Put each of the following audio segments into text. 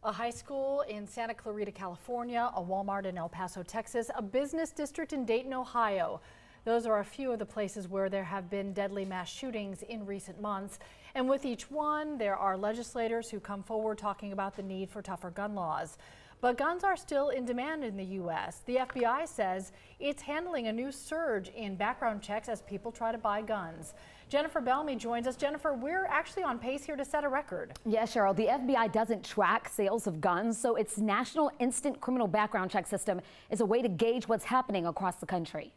A high school in Santa Clarita, California, a Walmart in El Paso, Texas, a business district in Dayton, Ohio. Those are a few of the places where there have been deadly mass shootings in recent months. And with each one, there are legislators who come forward talking about the need for tougher gun laws. But guns are still in demand in the U.S. The FBI says it's handling a new surge in background checks as people try to buy guns. Jennifer Bellamy joins us. Jennifer, we're actually on pace here to set a record. Yes, Cheryl, the FBI doesn't track sales of guns, so its National Instant Criminal Background Check System is a way to gauge what's happening across the country.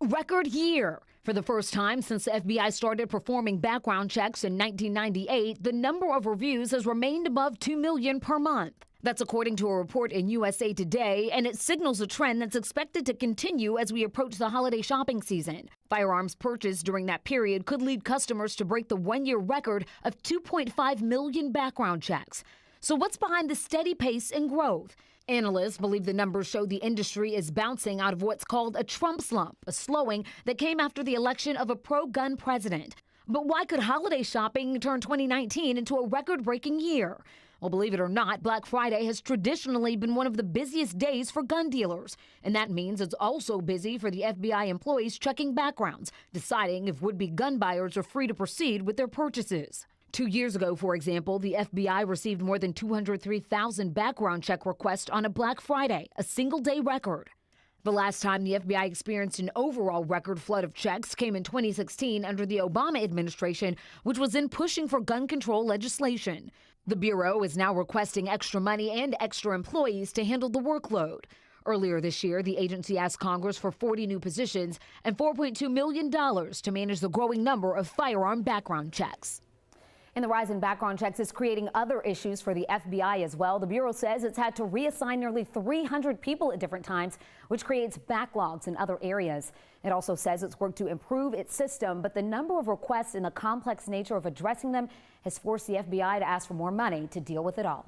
Record year. For the first time since the FBI started performing background checks in 1998, the number of reviews has remained above 2 million per month. That's according to a report in USA Today, and it signals a trend that's expected to continue as we approach the holiday shopping season. Firearms purchased during that period could lead customers to break the one-year record of 2.5 million background checks. So what's behind the steady pace and growth? Analysts believe the numbers show the industry is bouncing out of what's called a Trump slump, a slowing that came after the election of a pro-gun president. But why could holiday shopping turn 2019 into a record-breaking year? Well, believe it or not, Black Friday has traditionally been one of the busiest days for gun dealers. And that means it's also busy for the FBI employees checking backgrounds, deciding if would-be gun buyers are free to proceed with their purchases. 2 years ago, for example, the FBI received more than 203,000 background check requests on a Black Friday, a single-day record. The last time the FBI experienced an overall record flood of checks came in 2016 under the Obama administration, which was in pushing for gun control legislation. The Bureau is now requesting extra money and extra employees to handle the workload. Earlier this year, the agency asked Congress for 40 new positions and $4.2 million to manage the growing number of firearm background checks. And the rise in background checks is creating other issues for the FBI as well. The Bureau says it's had to reassign nearly 300 people at different times, which creates backlogs in other areas. It also says it's worked to improve its system, but the number of requests and the complex nature of addressing them has forced the FBI to ask for more money to deal with it all.